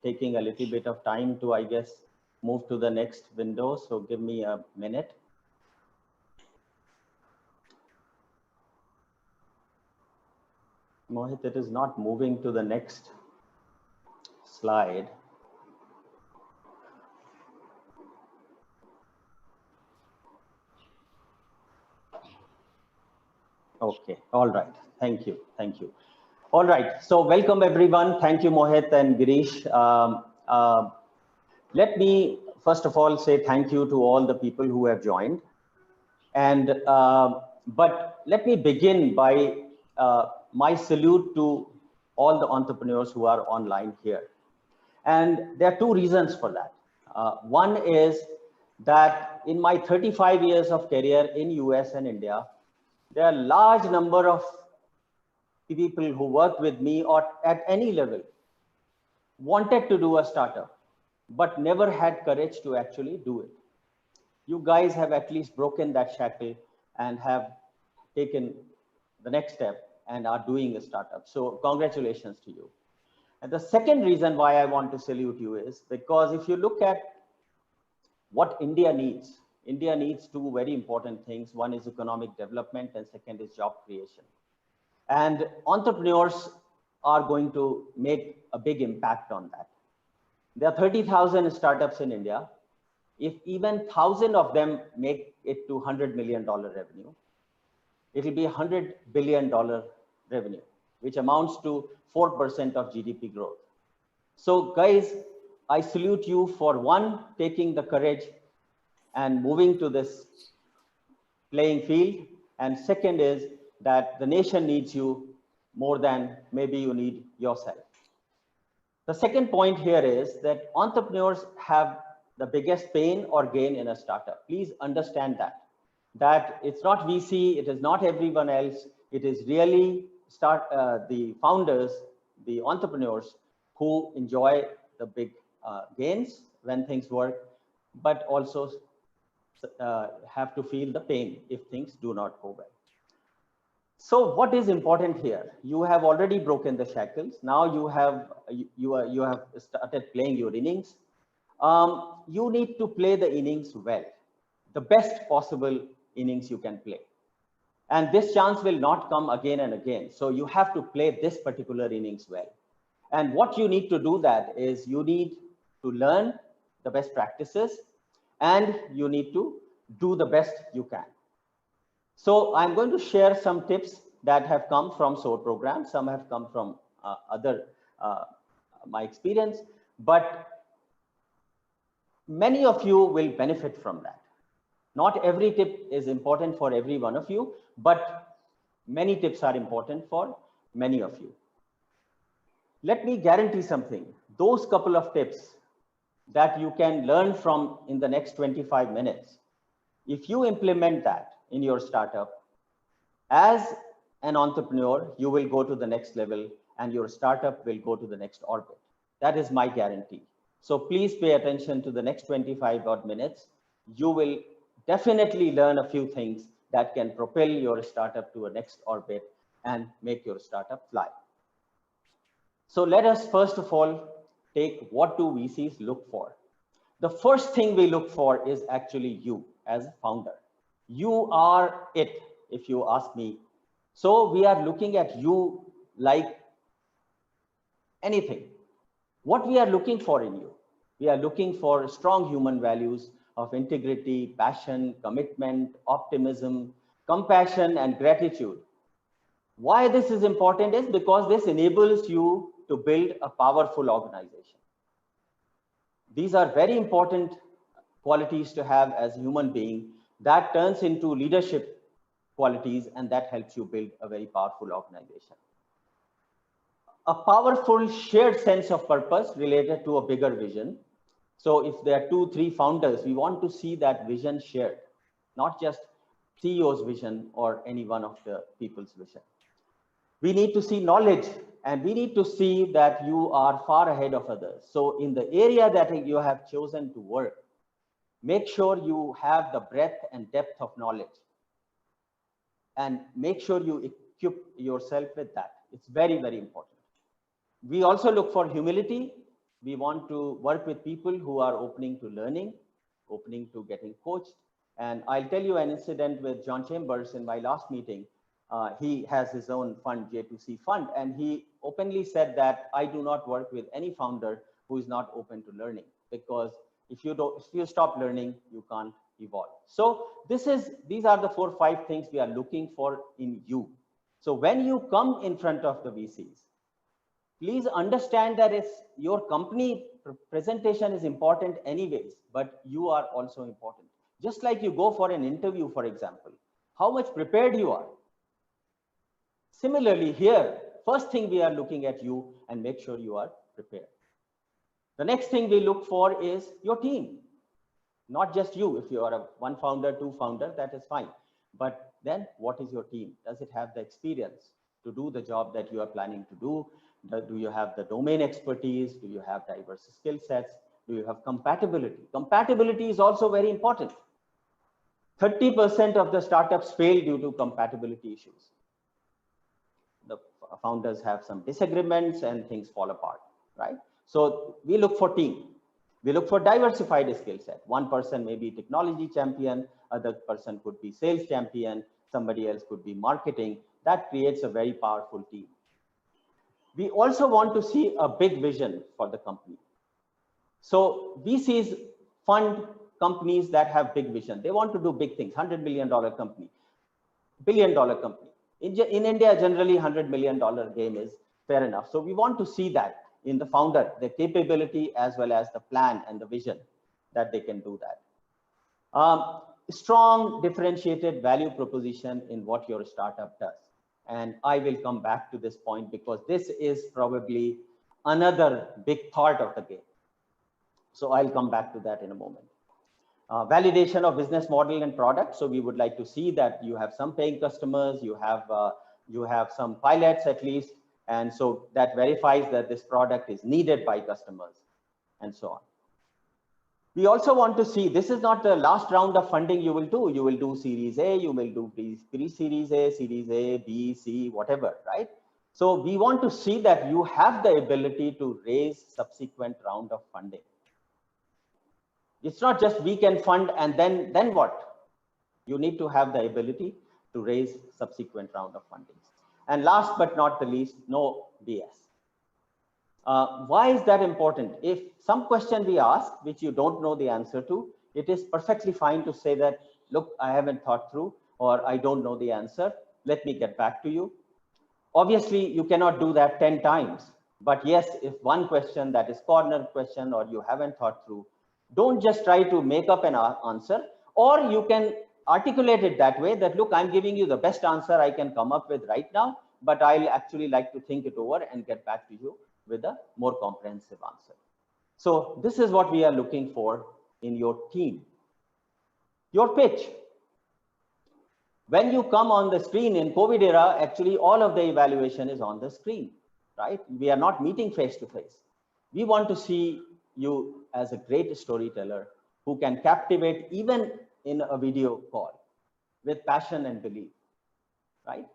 taking a little bit of time to, I guess, move to the next window. So give me a minute. Mohit, it is not moving to the next slide. Okay, all right. Thank you. Thank you. All right. So welcome everyone. Thank you, Mohit and Girish. Let me first of all say thank you to all the people who have joined. And but let me begin by my salute to all the entrepreneurs who are online here. And there are two reasons for that. One is that in my 35 years of career in US and India, there are a large number of people who work with me or at any level wanted to do a startup, but never had courage to actually do it. You guys have at least broken that shackle and have taken the next step and are doing a startup. So congratulations to you. And the second reason why I want to salute you is because if you look at what India needs two very important things. One is economic development and second is job creation. And entrepreneurs are going to make a big impact on that. There are 30,000 startups in India. If even 1,000 of them make it to $100 million revenue, it will be $100 billion revenue, which amounts to 4% of GDP growth. So guys, I salute you for one, taking the courage and moving to this playing field. And second is that the nation needs you more than maybe you need yourself. The second point here is that entrepreneurs have the biggest pain or gain in a startup. Please understand that it's not VC, it is not everyone else. It is really the founders, the entrepreneurs who enjoy the big gains when things work, but also have to feel the pain if things do not go well. So what is important here? You have already broken the shackles. Now you have started playing your innings. You need to play the innings well, the best possible innings you can play. And this chance will not come again and again. So you have to play this particular innings well. And what you need to do that is you need to learn the best practices and you need to do the best you can. So I'm going to share some tips that have come from SOAR program. Some have come from my experience, but many of you will benefit from that. Not every tip is important for every one of you, but many tips are important for many of you. Let me guarantee something. Those couple of tips that you can learn from in the next 25 minutes, if you implement that in your startup, as an entrepreneur, you will go to the next level and your startup will go to the next orbit. That is my guarantee. So please pay attention to the next 25 odd minutes. You will definitely learn a few things that can propel your startup to a next orbit and make your startup fly. So let us first of all take what do VCs look for. The first thing we look for is actually you as a founder. You are it, if you ask me. So we are looking at you like anything. What we are looking for in you? We are looking for strong human values of integrity, passion, commitment, optimism, compassion, and gratitude. Why this is important is because this enables you to build a powerful organization. These are very important qualities to have as a human being that turns into leadership qualities and that helps you build a very powerful organization. A powerful shared sense of purpose related to a bigger vision. So if there are 2-3 founders, we want to see that vision shared, not just CEO's vision or any one of the people's vision. We need to see knowledge and we need to see that you are far ahead of others. So in the area that you have chosen to work, make sure you have the breadth and depth of knowledge and make sure you equip yourself with that. It's very, very important. We also look for humility We want to work with people who are opening to learning, opening to getting coached. And I'll tell you an incident with John Chambers in my last meeting. He has his own fund, J2C fund, and he openly said that I do not work with any founder who is not open to learning, because if you stop learning, you can't evolve. So these are the 4-5 things we are looking for in you. So when you come in front of the VCs, please understand that your company presentation is important anyways, but you are also important. Just like you go for an interview, for example, how much prepared you are. Similarly here, first thing we are looking at you and make sure you are prepared. The next thing we look for is your team, not just you. If you are a 1 founder, 2 founder, that is fine. But then what is your team? Does it have the experience to do the job that you are planning to do? Do you have the domain expertise? Do you have diverse skill sets? Do you have compatibility? Compatibility is also very important. 30% of the startups fail due to compatibility issues. The founders have some disagreements and things fall apart, right? So we look for team. We look for diversified skill set. One person may be technology champion, other person could be sales champion, somebody else could be marketing. That creates a very powerful team. We also want to see a big vision for the company. So VCs fund companies that have big vision. They want to do big things. $100 million company, $1 billion company. In India, generally $100 million game is fair enough. So we want to see that in the founder, the capability as well as the plan and the vision that they can do that. Strong differentiated value proposition in what your startup does. And I will come back to this point because this is probably another big part of the game. So I'll come back to that in a moment. Validation of business model and product. So we would like to see that you have some paying customers, you have some pilots at least, and so that verifies that this product is needed by customers and so on. We also want to see, this is not the last round of funding you will do. You will do Series A, you will do pre-Series A, Series A, B, C, whatever, right? So we want to see that you have the ability to raise subsequent round of funding. It's not just we can fund and then what? You need to have the ability to raise subsequent round of funding. And last but not the least, no BS. Why is that important? If some question we ask, which you don't know the answer to, it is perfectly fine to say that, look, I haven't thought through, or I don't know the answer. Let me get back to you. Obviously, you cannot do that 10 times. But yes, if one question that is corner question or you haven't thought through, don't just try to make up an answer, or you can articulate it that way that, look, I'm giving you the best answer I can come up with right now, but I'll actually like to think it over and get back to you with a more comprehensive answer. So this is what we are looking for in your team. Your pitch. When you come on the screen in COVID era, actually all of the evaluation is on the screen, right? We are not meeting face to face. We want to see you as a great storyteller who can captivate even in a video call with passion and belief, right?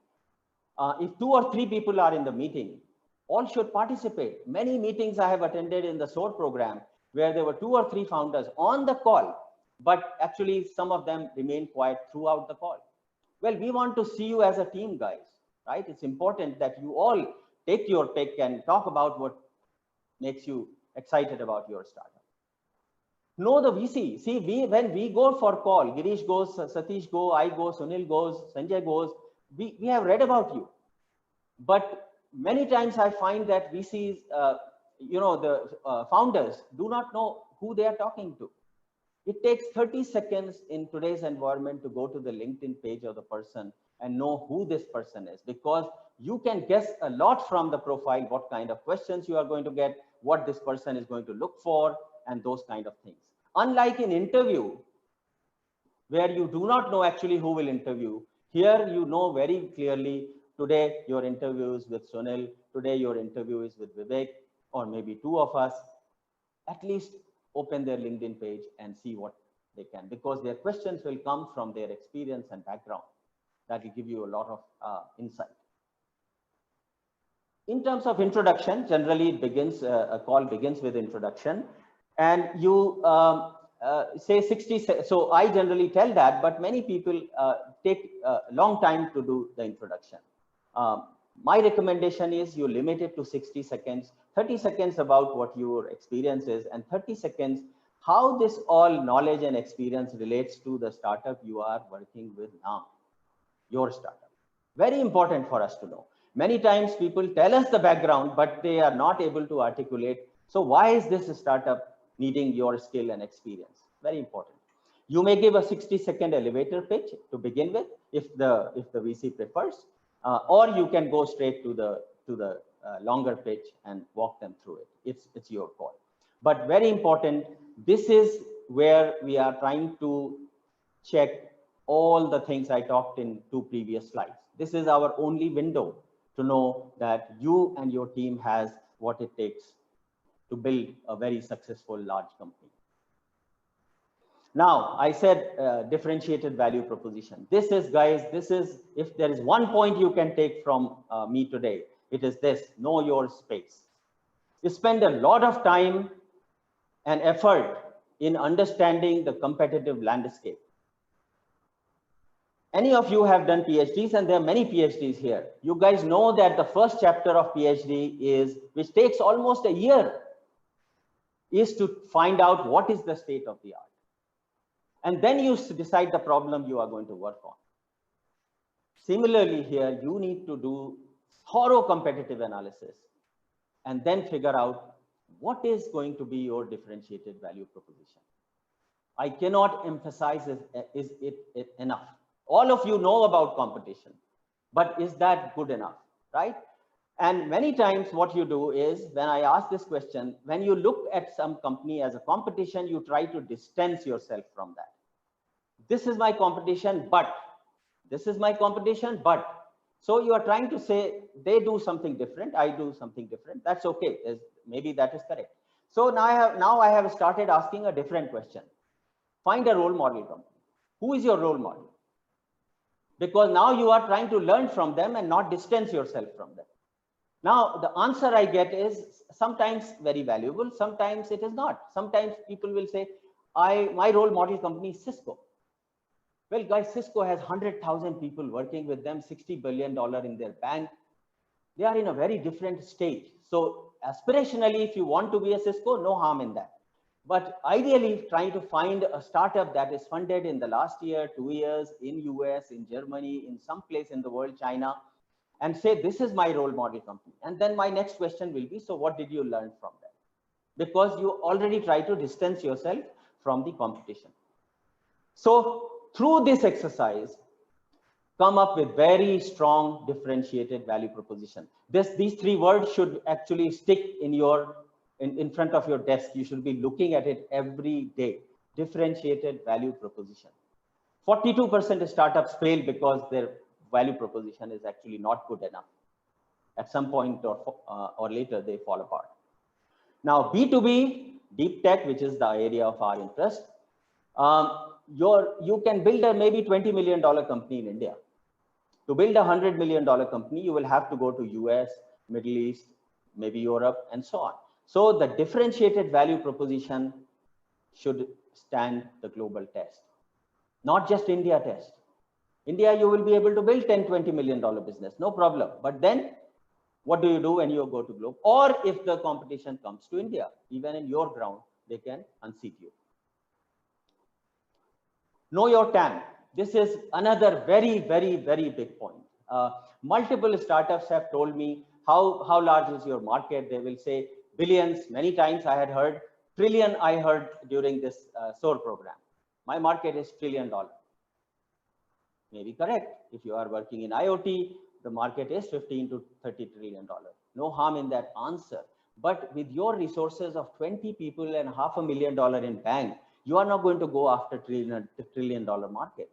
If 2 or 3 people are in the meeting, all should participate. Many meetings I have attended in the SOAR program where there were 2 or 3 founders on the call, but actually some of them remained quiet throughout the call. Well, we want to see you as a team, guys, right? It's important that you all take your pick and talk about what makes you excited about your startup. Know the VC. See, when we go for call, Girish goes, Satish goes, I go, Sunil goes, Sanjay goes, we have read about you. But many times I find that VCs, the founders do not know who they are talking to. It takes 30 seconds in today's environment to go to the LinkedIn page of the person and know who this person is, because you can guess a lot from the profile, what kind of questions you are going to get, what this person is going to look for, and those kind of things. Unlike in interview, where you do not know actually who will interview, here you know very clearly, today your interview is with Sunil, today your interview is with Vivek, or maybe 2 of us. At least open their LinkedIn page and see what they can, because their questions will come from their experience and background. That will give you a lot of insight. In terms of introduction, generally it begins, a call begins with introduction, and you say 60 seconds. So I generally tell that, but many people take a long time to do the introduction. My recommendation is you limit it to 60 seconds, 30 seconds about what your experience is, and 30 seconds how this all knowledge and experience relates to the startup you are working with now, your startup. Very important for us to know. Many times people tell us the background, but they are not able to articulate. So why is this startup needing your skill and experience? Very important. You may give a 60-second elevator pitch to begin with, if the VC prefers, or you can go straight to the longer pitch and walk them through it. It's your call. But very important, this is where we are trying to check all the things I talked in 2 previous slides. This is our only window to know that you and your team has what it takes to build a very successful large company. Now, I said differentiated value proposition. This is, guys, this is, if there is one point you can take from me today, it is this: know your space. You spend a lot of time and effort in understanding the competitive landscape. Any of you have done PhDs, and there are many PhDs here. You guys know that the first chapter of PhD is, which takes almost a year, is to find out what is the state of the art. And then you decide the problem you are going to work on. Similarly here, you need to do thorough competitive analysis and then figure out what is going to be your differentiated value proposition. I cannot emphasize it enough. All of you know about competition, but is that good enough, right? And many times what you do is, when I ask this question, when you look at some company as a competition, you try to distance yourself from that. This is my competition, but this is my competition, but. So you are trying to say they do something different, I do something different. That's okay. Maybe that is correct. So now I have started asking a different question. Find a role model company. Who is your role model? Because now you are trying to learn from them and not distance yourself from them. Now, the answer I get is sometimes very valuable, sometimes it is not. Sometimes people will say, my role model company is Cisco. Well, guys, Cisco has 100,000 people working with them, $60 billion in their bank. They are in a very different stage. So aspirationally, if you want to be a Cisco, no harm in that. But ideally, trying to find a startup that is funded in the last year, 2 years, in US, in Germany, in some place in the world, China, and say, this is my role model company. And then my next question will be, so what did you learn from that? Because you already try to distance yourself from the competition. So through this exercise, come up with very strong differentiated value proposition. These 3 words should actually stick in front of your desk. You should be looking at it every day. Differentiated value proposition. 42% of startups fail because their value proposition is actually not good enough. At some point or later, they fall apart. Now, B2B, deep tech, which is the area of our interest, you can build a maybe $20 million company in India. To build a $100 million company, you will have to go to US, Middle East, maybe Europe, and so on. So the differentiated value proposition should stand the global test, not just India test. India, you will be able to build $10, $20 million business, no problem. But then what do you do when you go to globe? Or if the competition comes to India, even in your ground, they can unseat you. Know your TAM. This is another very, very, very big point. Multiple startups have told me, how large is your market? They will say billions. Many times I had heard trillion. I heard during this SOAR program. My market is $1 trillion. Maybe correct. If you are working in IoT, the market is $15 to $30 trillion. No harm in that answer. But with your resources of 20 people and $500,000 in bank, you are not going to go after $1 trillion market.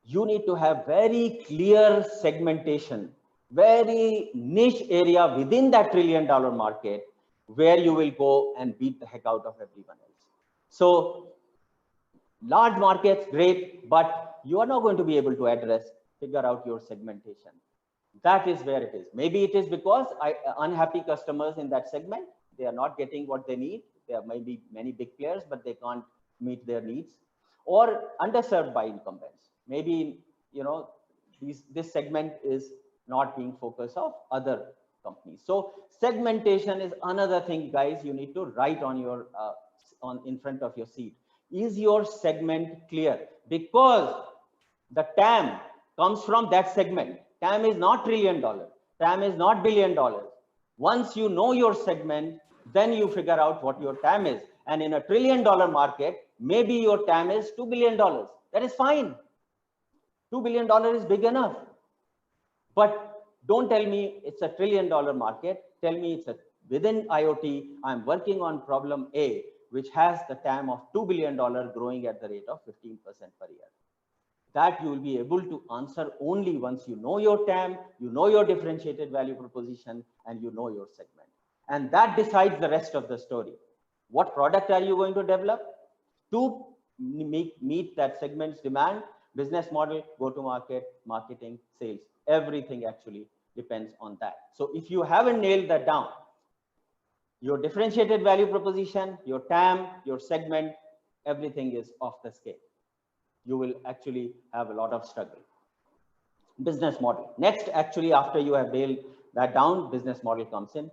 You need to have very clear segmentation, very niche area within that $1 trillion market where you will go and beat the heck out of everyone else. So large markets, great, but you are not going to be able to figure out your segmentation. That is where it is. Maybe it is because unhappy customers in that segment, they are not getting what they need. There may be many big players, but they can't meet their needs, or underserved by incumbents. Maybe, you know, this segment is not being focused of other companies. So segmentation is another thing, guys, you need to write on your in front of your seat. Is your segment clear? Because the TAM comes from that segment. TAM is not $1 trillion. TAM is not $1 billion. Once you know your segment, then you figure out what your TAM is. And in $1 trillion market, maybe your TAM is $2 billion. That is fine. $2 billion is big enough. But don't tell me it's $1 trillion market. Tell me it's within IoT, I'm working on problem A, which has the TAM of $2 billion growing at the rate of 15% per year. That you will be able to answer only once you know your TAM, you know your differentiated value proposition, and you know your segment. And that decides the rest of the story. What product are you going to develop to meet that segment's demand? Business model, go-to-market, marketing, sales, everything actually depends on that. So if you haven't nailed that down, your differentiated value proposition, your TAM, your segment, everything is off the scale. You will actually have a lot of struggle. Business model. Next, actually, after you have nailed that down, business model comes in.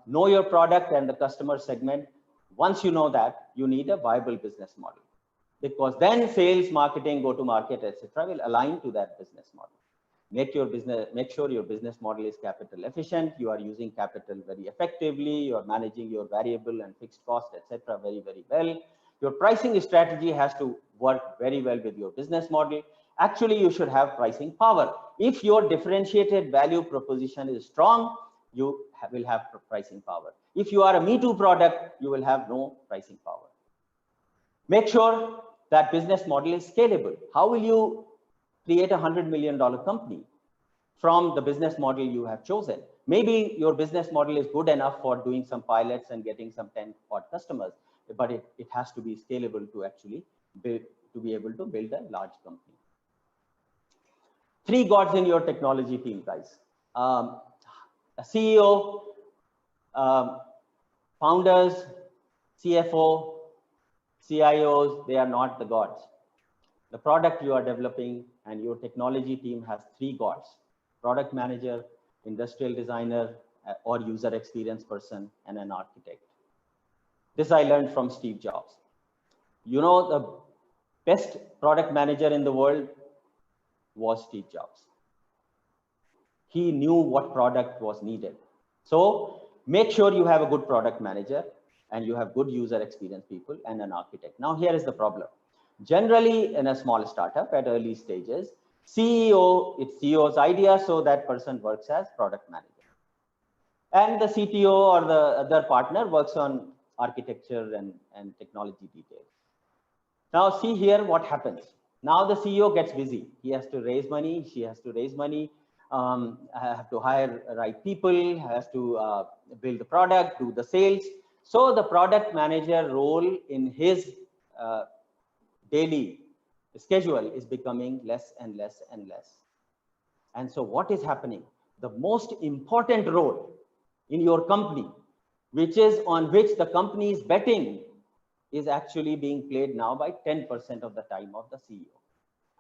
Know your product and the customer segment. Once you know that, you need a viable business model, because then sales, marketing, go-to-market, etc., will align to that business model. Make sure your business model is capital efficient. You are using capital very effectively. You are managing your variable and fixed cost, etc., very, very well. Your pricing strategy has to work very well with your business model. Actually, you should have pricing power. If your differentiated value proposition is strong, you will have pricing power. If you are a Me Too product, you will have no pricing power. Make sure that business model is scalable. How will you create a $100 million company from the business model you have chosen? Maybe your business model is good enough for doing some pilots and getting some 10 odd customers, but it has to be scalable to actually be able to build a large company. 3 gods in your technology team, guys. A CEO, founders, CFO, CIOs, they are not the gods. The product you are developing and your technology team has 3 gods: product manager, industrial designer, or user experience person, and an architect. This I learned from Steve Jobs. You know, the best product manager in the world was Steve Jobs. He knew what product was needed. So make sure you have a good product manager and you have good user experience people and an architect. Now, here is the problem. Generally, in a small startup at early stages, it's CEO's idea, so that person works as product manager. And the CTO or the other partner works on architecture and technology details. Now, see here what happens. Now the CEO gets busy. He has to raise money. She has to raise money. Have to hire right people, has to build the product, do the sales. So the product manager role in his daily schedule is becoming less and less and less. And so what is happening? The most important role in your company, which is on which the company is betting, is actually being played now by 10% of the time of the CEO.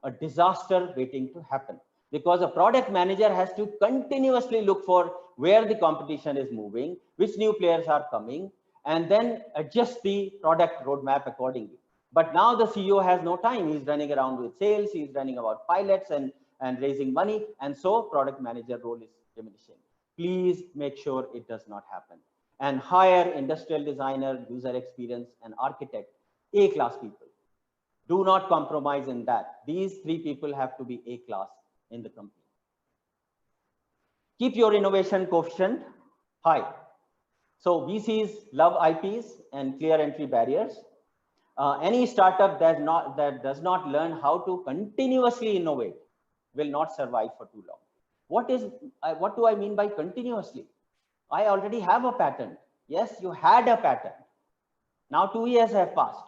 A disaster waiting to happen, because a product manager has to continuously look for where the competition is moving, which new players are coming, and then adjust the product roadmap accordingly. But now the CEO has no time. He's running around with sales. He's running about pilots and raising money. And so product manager role is diminishing. Please make sure it does not happen. And hire industrial designer, user experience, and architect, A-class people. Do not compromise in that. These 3 people have to be A-class in the company. Keep your innovation coefficient high. So VCs love IPs and clear entry barriers. Any startup that does not learn how to continuously innovate will not survive for too long. What do I mean by continuously? I already have a patent. Yes, you had a patent. Now 2 years have passed.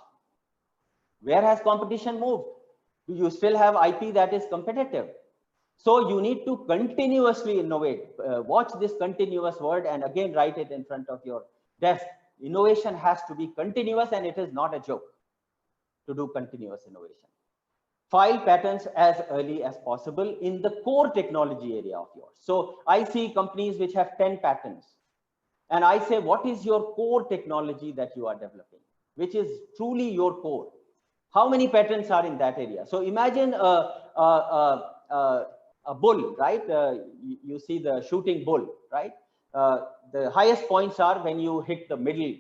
Where has competition moved? Do you still have IP that is competitive? So you need to continuously innovate. Watch this continuous word and again write it in front of your desk. Innovation has to be continuous, and it is not a joke to do continuous innovation. File patents as early as possible in the core technology area of yours. So I see companies which have 10 patents, and I say, what is your core technology that you are developing, which is truly your core? How many patents are in that area? So imagine a bull, right? You see the shooting bull, right? The highest points are when you hit the middle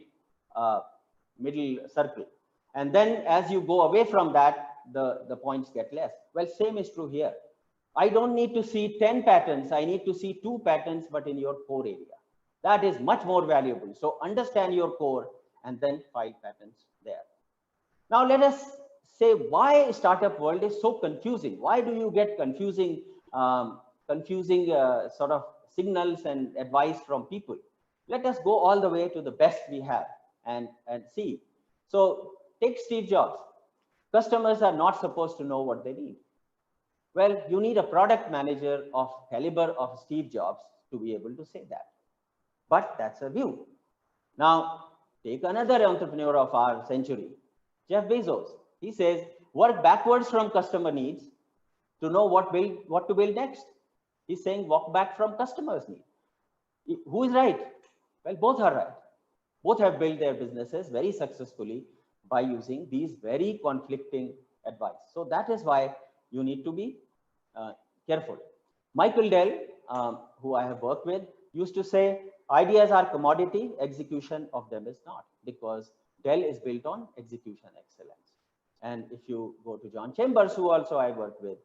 circle. And then as you go away from that, the points get less. Well, same is true here. I don't need to see 10 patents. I need to see 2 patents, but in your core area. That is much more valuable. So understand your core and then file patents there. Now let us say why startup world is so confusing. Why do you get confusing sort of signals and advice from people? Let us go all the way to the best we have and see. So take Steve Jobs. Customers are not supposed to know what they need. Well, you need a product manager of caliber of Steve Jobs to be able to say that. But that's a view. Now, take another entrepreneur of our century, Jeff Bezos. He says, work backwards from customer needs to know what to build next. He's saying, walk back from customers' need. Who is right? Well, both are right. Both have built their businesses very successfully by using these very conflicting advice. So that is why you need to be careful. Michael Dell, who I have worked with, used to say, ideas are commodity, execution of them is not, because Dell is built on execution excellence. And if you go to John Chambers, who also I work with,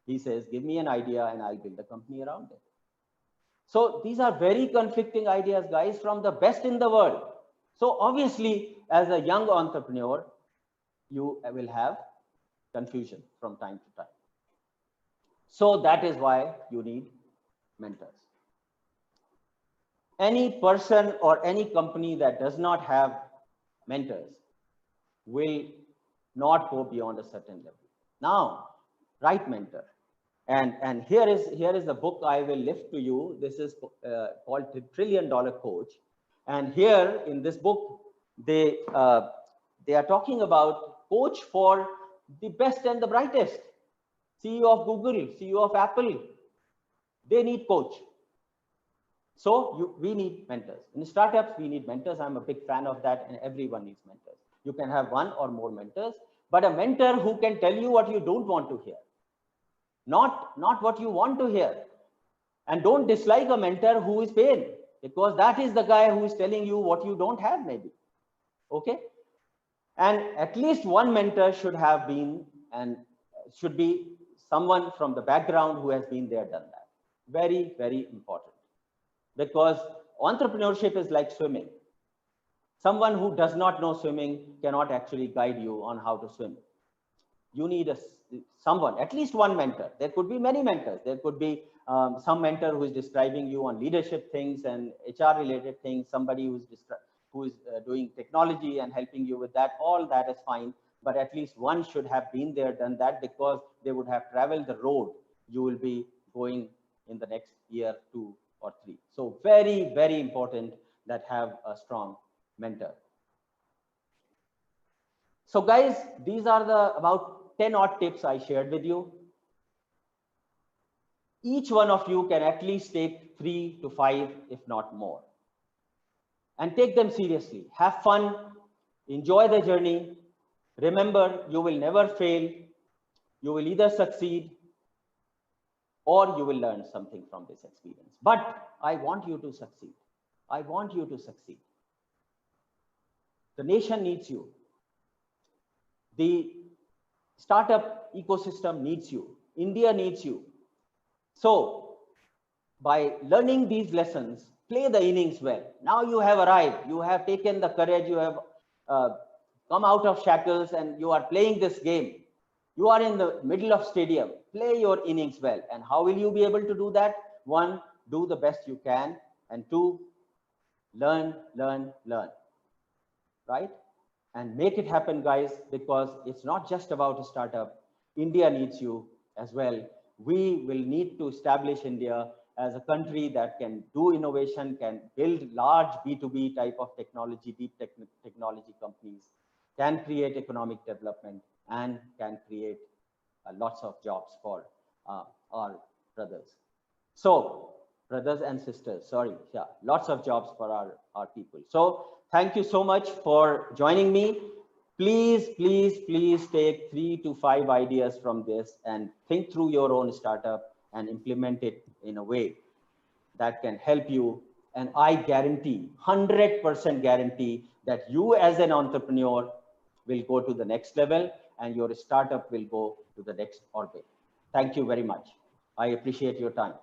he says, give me an idea and I'll build a company around it. So these are very conflicting ideas, guys, from the best in the world. So obviously, as a young entrepreneur, you will have confusion from time to time. So that is why you need mentors. Any person or any company that does not have mentors will not go beyond a certain level. Now, right mentor. And here is the book I will lift to you. This is called The $1 Trillion Coach. And here in this book, they are talking about coach for the best and the brightest. CEO of Google, CEO of Apple, they need coach. So we need mentors. In startups, we need mentors. I'm a big fan of that, and everyone needs mentors. You can have one or more mentors, but a mentor who can tell you what you don't want to hear, not what you want to hear. And don't dislike a mentor who is pain, because that is the guy who is telling you what you don't have, maybe. Okay? And at least one mentor should have been, and should be someone from the background who has been there, done that. Very, very important. Because entrepreneurship is like swimming. Someone who does not know swimming cannot actually guide you on how to swim. You need someone, at least one mentor. There could be many mentors. There could be some mentor who is describing you on leadership things and HR related things, somebody who is doing technology and helping you with that. All that is fine, but at least one should have been there, done that, because they would have traveled the road you will be going in the next year, 2 or 3. So very, very important that have a strong mentor. So guys, these are the about 10 odd tips I shared with you. Each one of you can at least take 3 to 5, if not more. And take them seriously. Have fun, enjoy the journey. Remember, you will never fail. You will either succeed or you will learn something from this experience. But I want you to succeed. I want you to succeed. The nation needs you. The startup ecosystem needs you. India needs you. So by learning these lessons, play the innings well. Now you have arrived. You have taken the courage. You have come out of shackles and you are playing this game. You are in the middle of stadium. Play your innings well. And how will you be able to do that? 1, do the best you can. And 2, learn, learn, learn. Right? And make it happen, guys, because it's not just about a startup. India needs you as well. we will need to establish India as a country that can do innovation, can build large B2B type of technology, deep technology companies, can create economic development, and can create lots of jobs for our brothers. So, brothers and sisters, sorry, yeah, lots of jobs for our people. So, thank you so much for joining me. Please, please, please take 3 to 5 ideas from this and think through your own startup and implement it in a way that can help you. And I guarantee, 100% guarantee, that you as an entrepreneur will go to the next level and your startup will go to the next orbit. Thank you very much. I appreciate your time.